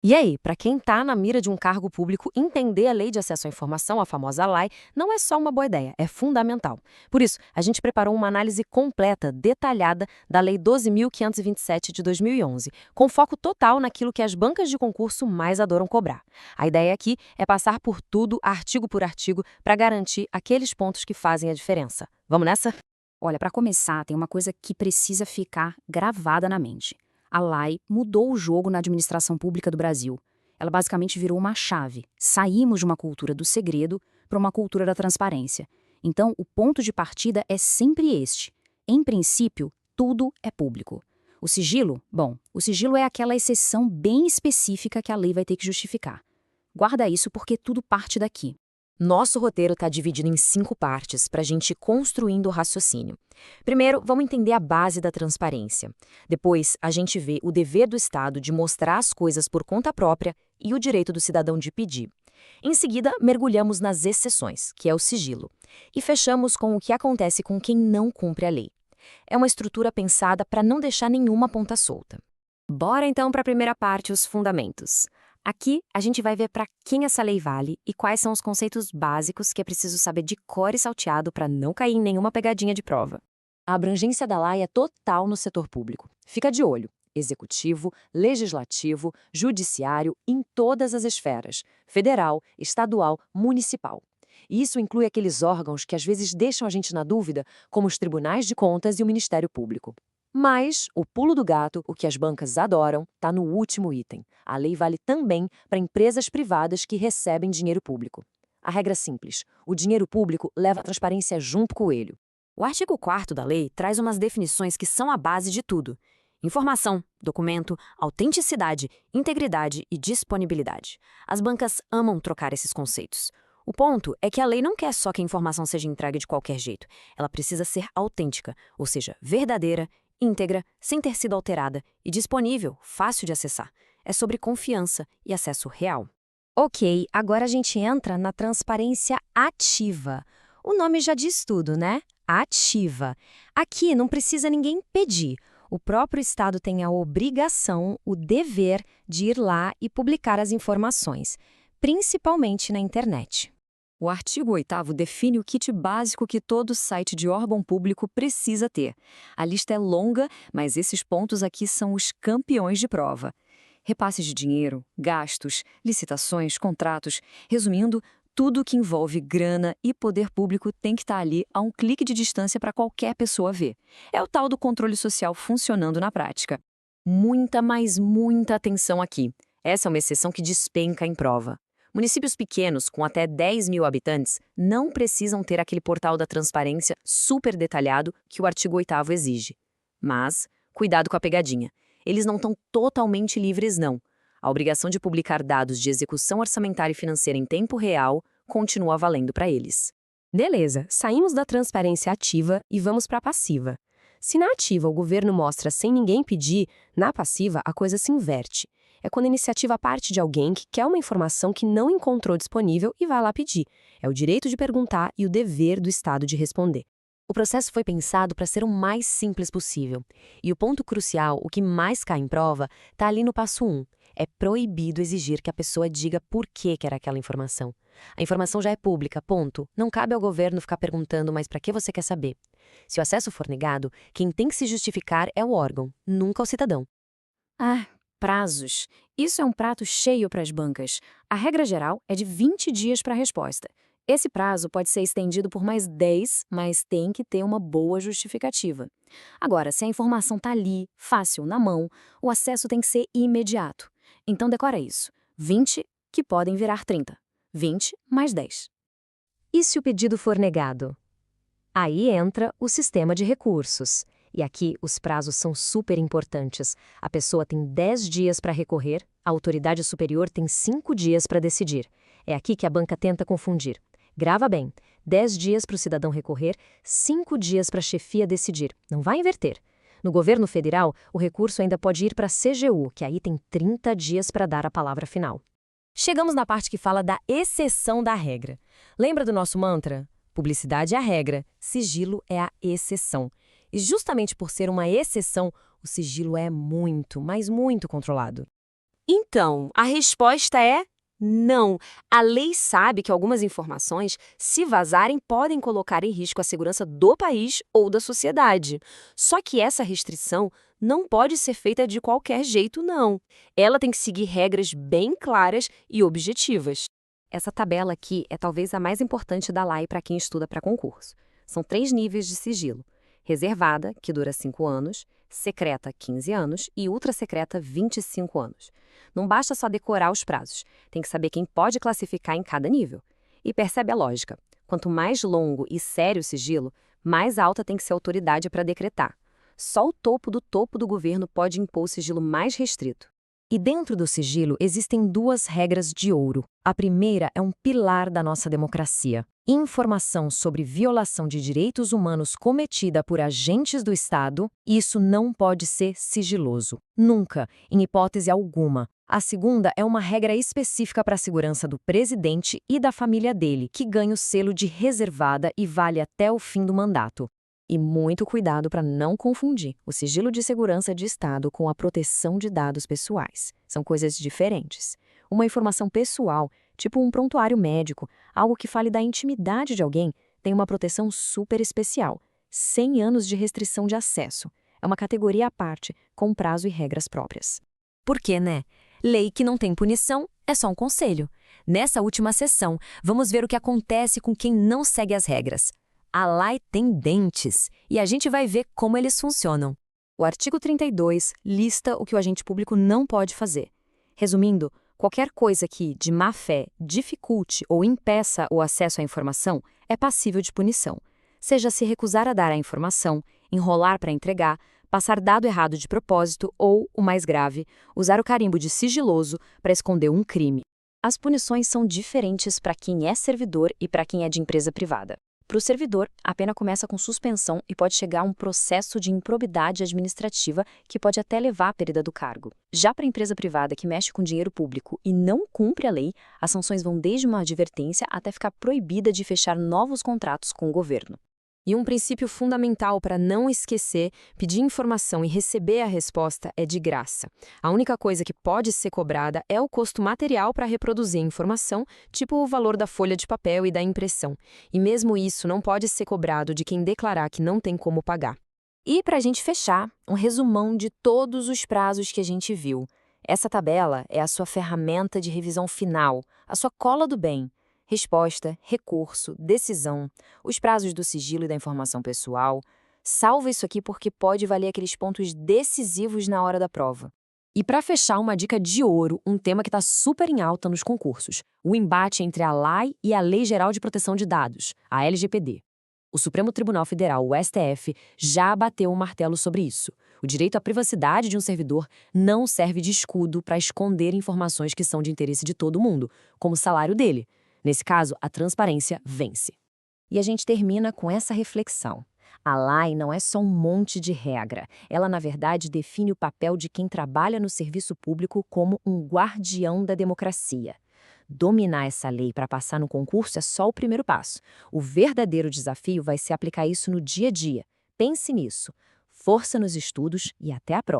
E aí, para quem está na mira de um cargo público, entender a Lei de Acesso à Informação, a famosa LAI, não é só uma boa ideia, é fundamental. Por isso, a gente preparou uma análise completa, detalhada, da Lei 12.527 de 2011, com foco total naquilo que as bancas de concurso mais adoram cobrar. A ideia aqui é passar por tudo, artigo por artigo, para garantir aqueles pontos que fazem a diferença. Vamos nessa? Olha, para começar, tem uma coisa que precisa ficar gravada na mente. A LAI mudou o jogo na administração pública do Brasil. Ela basicamente virou uma chave. Saímos de uma cultura do segredo para uma cultura da transparência. Então, o ponto de partida é sempre este. Em princípio, tudo é público. O sigilo? Bom, o sigilo é aquela exceção bem específica que a lei vai ter que justificar. Guarda isso porque tudo parte daqui. Nosso roteiro está dividido em 5 partes para a gente ir construindo o raciocínio. Primeiro, vamos entender a base da transparência. Depois, a gente vê o dever do Estado de mostrar as coisas por conta própria e o direito do cidadão de pedir. Em seguida, mergulhamos nas exceções, que é o sigilo. E fechamos com o que acontece com quem não cumpre a lei. É uma estrutura pensada para não deixar nenhuma ponta solta. Bora então para a primeira parte, os fundamentos. Aqui, a gente vai ver para quem essa lei vale e quais são os conceitos básicos que é preciso saber de cor e salteado para não cair em nenhuma pegadinha de prova. A abrangência da lei é total no setor público. Fica de olho. Executivo, legislativo, judiciário, em todas as esferas. Federal, estadual, municipal. E isso inclui aqueles órgãos que às vezes deixam a gente na dúvida, como os tribunais de contas e o Ministério Público. Mas o pulo do gato, o que as bancas adoram, está no último item. A lei vale também para empresas privadas que recebem dinheiro público. A regra é simples: o dinheiro público leva a transparência junto com ele. O artigo 4º da lei traz umas definições que são a base de tudo: informação, documento, autenticidade, integridade e disponibilidade. As bancas amam trocar esses conceitos. O ponto é que a lei não quer só que a informação seja entregue de qualquer jeito. Ela precisa ser autêntica, ou seja, verdadeira, íntegra, sem ter sido alterada e disponível, fácil de acessar. É sobre confiança e acesso real. Ok, agora a gente entra na transparência ativa. O nome já diz tudo, né? Ativa. Aqui não precisa ninguém pedir. O próprio Estado tem a obrigação, o dever de ir lá e publicar as informações, principalmente na internet. O artigo 8º define o kit básico que todo site de órgão público precisa ter. A lista é longa, mas esses pontos aqui são os campeões de prova. Repasses de dinheiro, gastos, licitações, contratos, resumindo, tudo que envolve grana e poder público tem que estar ali a um clique de distância para qualquer pessoa ver. É o tal do controle social funcionando na prática. Muita, mas muita atenção aqui. Essa é uma exceção que despenca em prova. Municípios pequenos, com até 10 mil habitantes, não precisam ter aquele portal da transparência super detalhado que o artigo 8º exige. Mas, cuidado com a pegadinha. Eles não estão totalmente livres, não. A obrigação de publicar dados de execução orçamentária e financeira em tempo real continua valendo para eles. Beleza, saímos da transparência ativa e vamos para a passiva. Se na ativa o governo mostra sem ninguém pedir, na passiva a coisa se inverte. É quando a iniciativa parte de alguém que quer uma informação que não encontrou disponível e vai lá pedir. É o direito de perguntar e o dever do Estado de responder. O processo foi pensado para ser o mais simples possível. E o ponto crucial, o que mais cai em prova, está ali no passo 1. É proibido exigir que a pessoa diga por que quer aquela informação. A informação já é pública, ponto. Não cabe ao governo ficar perguntando, mas para que você quer saber? Se o acesso for negado, quem tem que se justificar é o órgão, nunca o cidadão. Prazos. Isso é um prato cheio para as bancas. A regra geral é de 20 dias para a resposta. Esse prazo pode ser estendido por mais 10, mas tem que ter uma boa justificativa. Agora, se a informação está ali, fácil, na mão, o acesso tem que ser imediato. Então decora isso. 20 que podem virar 30. 20 mais 10. E se o pedido for negado? Aí entra o sistema de recursos. E aqui os prazos são super importantes. A pessoa tem 10 dias para recorrer, a autoridade superior tem 5 dias para decidir. É aqui que a banca tenta confundir. Grava bem, 10 dias para o cidadão recorrer, 5 dias para a chefia decidir. Não vai inverter. No governo federal, o recurso ainda pode ir para a CGU, que aí tem 30 dias para dar a palavra final. Chegamos na parte que fala da exceção da regra. Lembra do nosso mantra? Publicidade é a regra, sigilo é a exceção. E justamente por ser uma exceção, o sigilo é muito, mas muito controlado. Então, a resposta é não. A lei sabe que algumas informações, se vazarem, podem colocar em risco a segurança do país ou da sociedade. Só que essa restrição não pode ser feita de qualquer jeito, não. Ela tem que seguir regras bem claras e objetivas. Essa tabela aqui é talvez a mais importante da lei para quem estuda para concurso. São 3 níveis de sigilo: reservada, que dura 5 anos, secreta, 15 anos e ultra secreta, 25 anos. Não basta só decorar os prazos, tem que saber quem pode classificar em cada nível. E percebe a lógica: quanto mais longo e sério o sigilo, mais alta tem que ser a autoridade para decretar. Só o topo do governo pode impor o sigilo mais restrito. E dentro do sigilo existem 2 regras de ouro. A primeira é um pilar da nossa democracia: informação sobre violação de direitos humanos cometida por agentes do Estado. Isso não pode ser sigiloso. Nunca, em hipótese alguma. A segunda é uma regra específica para a segurança do presidente e da família dele, que ganha o selo de reservada e vale até o fim do mandato. E muito cuidado para não confundir o sigilo de segurança de Estado com a proteção de dados pessoais. São coisas diferentes. Uma informação pessoal, tipo um prontuário médico, algo que fale da intimidade de alguém, tem uma proteção super especial: 100 anos de restrição de acesso. É uma categoria à parte, com prazo e regras próprias. Por quê, né? Lei que não tem punição é só um conselho. Nessa última sessão, vamos ver o que acontece com quem não segue as regras. A lei tem dentes, e a gente vai ver como eles funcionam. O artigo 32 lista o que o agente público não pode fazer. Resumindo, qualquer coisa que, de má fé, dificulte ou impeça o acesso à informação é passível de punição. Seja se recusar a dar a informação, enrolar para entregar, passar dado errado de propósito ou, o mais grave, usar o carimbo de sigiloso para esconder um crime. As punições são diferentes para quem é servidor e para quem é de empresa privada. Para o servidor, a pena começa com suspensão e pode chegar a um processo de improbidade administrativa que pode até levar à perda do cargo. Já para a empresa privada que mexe com dinheiro público e não cumpre a lei, as sanções vão desde uma advertência até ficar proibida de fechar novos contratos com o governo. E um princípio fundamental para não esquecer: pedir informação e receber a resposta é de graça. A única coisa que pode ser cobrada é o custo material para reproduzir a informação, tipo o valor da folha de papel e da impressão. E mesmo isso não pode ser cobrado de quem declarar que não tem como pagar. E para a gente fechar, um resumão de todos os prazos que a gente viu. Essa tabela é a sua ferramenta de revisão final, a sua cola do bem. Resposta, recurso, decisão, os prazos do sigilo e da informação pessoal. Salva isso aqui porque pode valer aqueles pontos decisivos na hora da prova. E para fechar, uma dica de ouro, um tema que está super em alta nos concursos: o embate entre a lei e a Lei Geral de Proteção de Dados, a LGPD. O Supremo Tribunal Federal, o STF, já bateu o martelo sobre isso. O direito à privacidade de um servidor não serve de escudo para esconder informações que são de interesse de todo mundo, como o salário dele. Nesse caso, a transparência vence. E a gente termina com essa reflexão: a lei não é só um monte de regra. Ela, na verdade, define o papel de quem trabalha no serviço público como um guardião da democracia. Dominar essa lei para passar no concurso é só o primeiro passo. O verdadeiro desafio vai ser aplicar isso no dia a dia. Pense nisso. Força nos estudos e até a próxima.